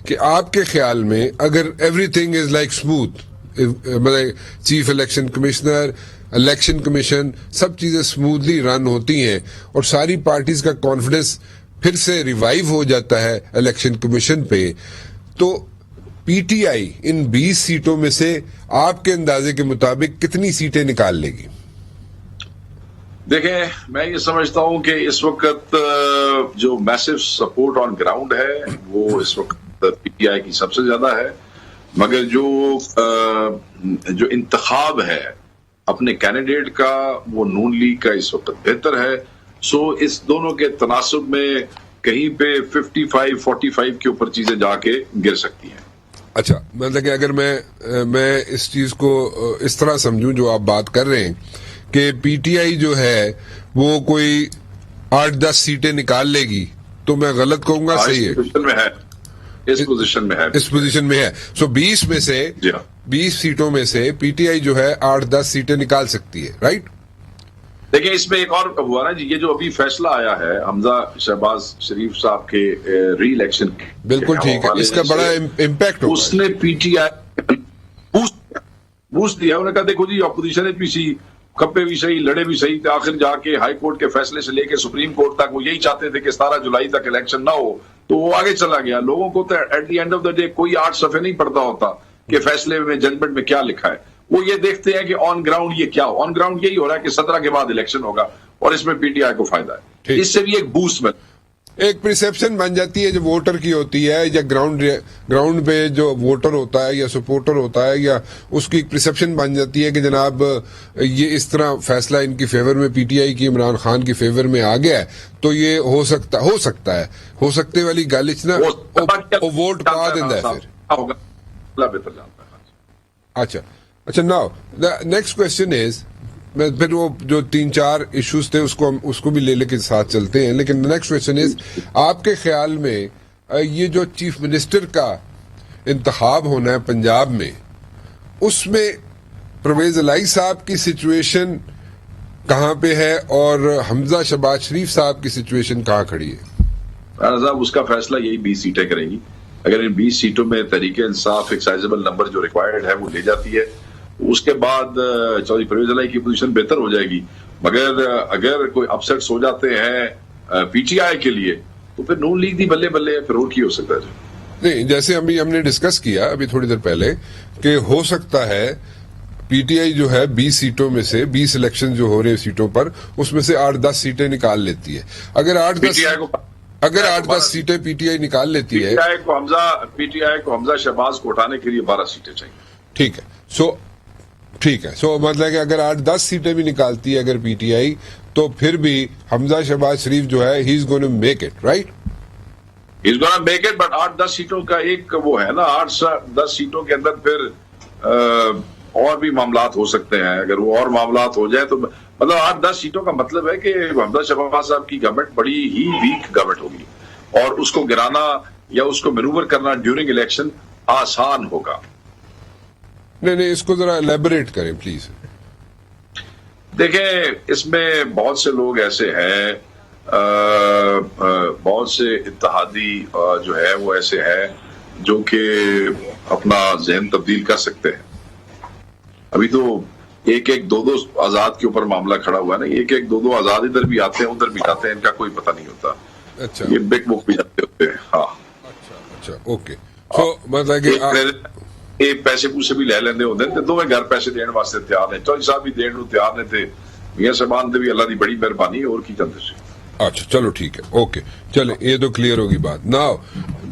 कि आपके ख्याल में अगर एवरीथिंग इज लाइक स्मूथ, मतलब chief election commissioner, election commission, सब चीजें स्मूथली रन होती हैं और सारी पार्टीज का कॉन्फिडेंस फिर से रिवाइव हो जाता है इलेक्शन कमीशन पे, तो पीटीआई इन 20 सीटों में से आपके अंदाजे के मुताबिक कितनी सीटें निकाल लेगी? देखें, मैं ये समझता हूं कि इस वक्त जो मैसिव सपोर्ट ऑन ग्राउंड है वो इस वक्त पीटीआई की सबसे ज्यादा है, मगर जो इंतखाब है अपने कैंडिडेट का वो नून लीग का इस वक्त बेहतर है। सो इस दोनों के तनासुब में कहीं पे 55-45 के ऊपर चीजें जाके गिर सकती हैं। अच्छा, मतलब कि अगर मैं इस चीज को इस तरह समझूं जो आप बात कर रहे हैं कि पीटीआई जो है वो कोई 8-10 सीटें निकाल लेगी, तो मैं गलत कहूंगा? सही है, इस पोजीशन में है। सो 20 में से 20 सीटों में से पीटीआई जो है 8-10 सीटें निकाल सकती है, राइट? देखिए, इसमें एक और हुआ ना जी, ये जो अभी फैसला आया है हमजा शहबाज शरीफ साहब के री इलेक्शन, बिल्कुल ठीक है, इसका बड़ा इम्पैक्ट होगा। उसने पीटीआई बूस्ट दिया, उन्होंने कहा देखो जी अपोजिशन भी सी, खप्पे भी सही, लड़े भी सही, आखिर जाके हाई कोर्ट के फैसले से लेकर सुप्रीम कोर्ट तक वो यही चाहते थे कि 17 जुलाई तक इलेक्शन ना हो, तो वो आगे चला गया। लोगों को तो at the end of the day कोई 8 सफ़े नहीं पढ़ता होता कि फैसले में, जजमेंट में क्या लिखा है। वो ये देखते हैं कि ऑन ग्राउंड ये क्या हो। ऑन ग्राउंड यही हो रहा है कि 17 के बाद इलेक्शन होगा और इसमें पीटीआई को फायदा है, इससे भी एक बूस्ट में एक परसेप्शन बन जाती है जो वोटर की होती है, या ग्राउंड पे जो वोटर होता है या सपोर्टर होता है, या उसकी एक परसेप्शन बन जाती है कि जनाब ये इस तरह फैसला इनकी फेवर में, पीटीआई की इमरान खान की फेवर में आ गया है, तो ये हो सकता है हो सकते वाली गालिच ना वोट पा देता है फिर। अच्छा, now the next question is, मैं फिर वो जो 3-4 इश्यूज थे उसको भी ले लेके साथ चलते हैं, लेकिन नेक्स्ट क्वेश्चन इज, आपके ख्याल में ये जो चीफ मिनिस्टर का इंतखाब होना है पंजाब में, उसमें परवेज इलाही साहब की सिचुएशन कहां पे है और हमजा शहबाज शरीफ साहब की सिचुएशन कहां खड़ी है? साहब, उसका फैसला यही 20 सीटें करेंगी। अगर इन 20 सीटों में तहरीके इंसाफ एक साइजेबल नंबर जो रिक्वायर्ड है वो ले जाती है, उसके बाद चौधरी परवेज इलाही की पोजीशन बेहतर हो जाएगी। मगर अगर कोई अपसेट्स हो जाते हैं पीटीआई के लिए, तो फिर नून लीग दी बल्ले बल्ले, फिर और की हो सकता है। नहीं, जैसे अभी हमने डिस्कस किया अभी थोड़ी देर पहले कि हो सकता है पीटीआई जो है 20 सीटों में से, 20 इलेक्शन जो हो रहे सीटों पर, उसमें से 8-10 सीटें निकाल लेती है। अगर 8-10 सीटें पीटीआई निकाल लेती है, पीटीआई को हमजा शहबाज को उठाने के लिए 12 सीटें चाहिए। ठीक है, सो मतलब कि अगर 8-10 सीटें भी निकालती है अगर पीटीआई, तो फिर भी हमजा शहबाज शरीफ जो है he is going to make it, right? He is going to make it, but 8-10 सीटों का एक वो है ना, 8-10 सीटों के अंदर फिर और भी मामलात हो सकते हैं। अगर वो और मामलात हो जाए तो मतलब 8-10 सीटों का मतलब है कि हमजा शहबाज साहब की गवर्नमेंट बड़ी ही वीक गवर्नमेंट होगी और उसको गिराना या उसको मैनूवर करना ड्यूरिंग इलेक्शन आसान होगा। नहीं, इसको जरा एलैबोरेट करें प्लीज। देखें, इसमें बहुत से लोग ऐसे हैं, बहुत से इत्तेहादी जो है वो ऐसे हैं जो कि अपना ज़हन तब्दील कर सकते हैं। अभी तो 1-1, 2-2 आजाद के ऊपर मामला खड़ा हुआ है ना, 1-1, 2-2 आजाद इधर भी आते हैं उधर भी जाते हैं, इनका कोई पता नहीं होता। अच्छा, ये बिग बुक भी जाते होते हैं। हाँ, अच्छा, ओके। सो मतलब कि पैसे पूसे भी ले लेंदे होंदे ते दोवें घर पैसे देने वास्ते तैयार ने, चौधरी साहब भी देने को तैयार ने, थे मियां साहबान दे भी अल्लाह दी बड़ी मेहरबानी और की चलते से। अच्छा, चलो ठीक है, ओके, चले, ये तो क्लियर होगी बात। Now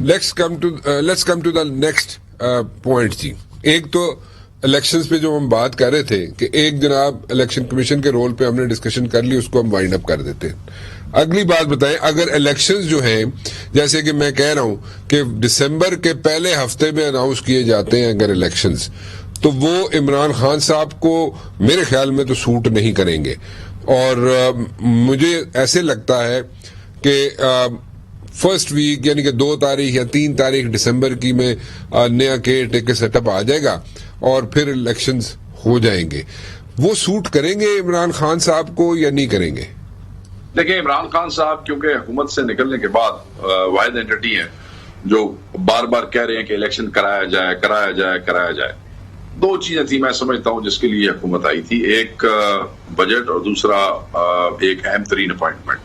let's come to the next point जी। एक तो इलेक्शंस पे जो हम बात कर रहे थे कि एक जनाब इलेक्शन कमीशन के रोल पे हमने डिस्कशन कर ली, उसको हम वाइंड अप कर देते हैं। अगली बात बताएं, अगर इलेक्शंस जो हैं, जैसे कि मैं कह रहा हूं कि दिसंबर के पहले हफ्ते में अनाउंस किए जाते हैं अगर इलेक्शंस, तो वो इमरान खान साहब को मेरे ख्याल में तो सूट नहीं करेंगे। और मुझे ऐसे लगता है कि फर्स्ट वीक यानी कि 2 तारीख या 3 तारीख दिसंबर की में नया केयर टेकर सेटअप आ जाएगा और फिर इलेक्शंस हो जाएंगे। वो सूट करेंगे इमरान खान साहब को या नहीं करेंगे? देखिए, इमरान खान साहब क्योंकि हुकूमत से निकलने के बाद वाहिद एंटिटी है जो बार बार कह रहे हैं कि इलेक्शन कराया जाए कराया जाए कराया जाए। दो चीजें थी मैं समझता हूं जिसके लिए हुकूमत आई थी, एक बजट और दूसरा एक अहम तरीन अपॉइंटमेंट।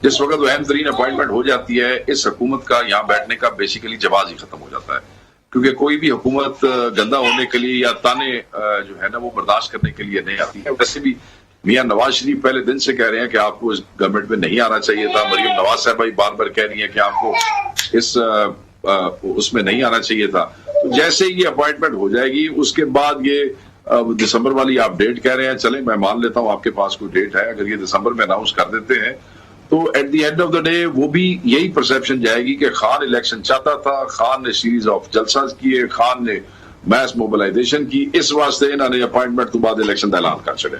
जिस वक्त वो अहम तरीन अपॉइंटमेंट हो जाती है, इस हुकूमत का यहाँ बैठने का बेसिकली जवाब ही खत्म हो जाता है, क्योंकि कोई भी हुकूमत गंदा होने के लिए या ताने जो है ना वो बर्दाश्त करने के लिए नहीं आती है। वैसे भी मियां नवाज शरीफ पहले दिन से कह रहे हैं कि आपको इस गवर्नमेंट में नहीं आना चाहिए था। मरियम नवाज साहबा भी बार बार कह रही है कि आपको इस उसमें नहीं आना चाहिए था। तो जैसे ही ये अपॉइंटमेंट हो जाएगी उसके बाद ये दिसंबर वाली आप डेट कह रहे हैं, चले मैं मान लेता हूं आपके पास कोई डेट है, अगर ये दिसंबर में अनाउंस कर देते हैं तो at the end of the day वो भी यही परसेप्शन जाएगी कि खान इलेक्शन चाहता था, खान ने सीरीज ऑफ जलसा किए, खान ने मैस मोबिलाइजेशन की, इस वास्ते इन्होंने अपॉइंटमेंट तो बाद इलेक्शन का ऐलान कर चले।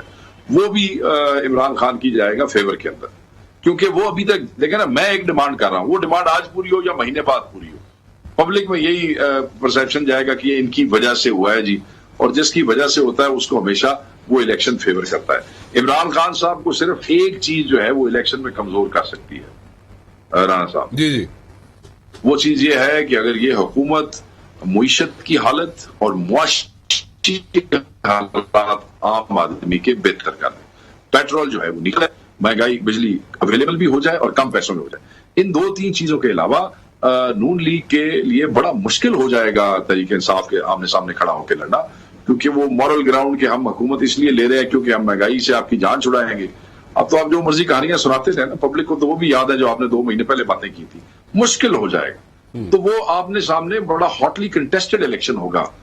वो भी इमरान खान की जाएगा फेवर के अंदर, क्योंकि वो अभी तक देखें ना, मैं एक डिमांड कर रहा हूं, वो डिमांड आज पूरी हो या महीने बाद पूरी हो, पब्लिक में यही परसेप्शन जाएगा कि ये इनकी वजह से हुआ है जी, और जिसकी वजह से होता है उसको हमेशा वो इलेक्शन फेवर करता है। इमरान खान साहब को सिर्फ एक चीज जो है वो इलेक्शन में कमजोर कर सकती है राणा साहब जी जी, वो चीज ये है कि अगर ये हुकूमत मुईशत की हालत और मुआशी हालात आम आदमी के बेहतर कर दे, पेट्रोल जो है वो निकले, महंगाई बिजली अवेलेबल भी हो जाए और कम पैसों में हो जाए, इन दो तीन चीजों के अलावा नून लीग के लिए बड़ा मुश्किल हो जाएगा तरीके इंसाफ के आमने सामने खड़ा होकर लड़ना, क्योंकि वो मॉरल ग्राउंड के हम हुकूमत इसलिए ले रहे हैं क्योंकि हम महंगाई से आपकी जान छुड़ाएंगे। अब तो आप जो मर्जी कहानियां सुनाते थे ना पब्लिक को, तो वो भी याद है जो आपने 2 महीने पहले बातें की थी, मुश्किल हो जाएगा। तो वो आपने सामने बड़ा हॉटली कंटेस्टेड इलेक्शन होगा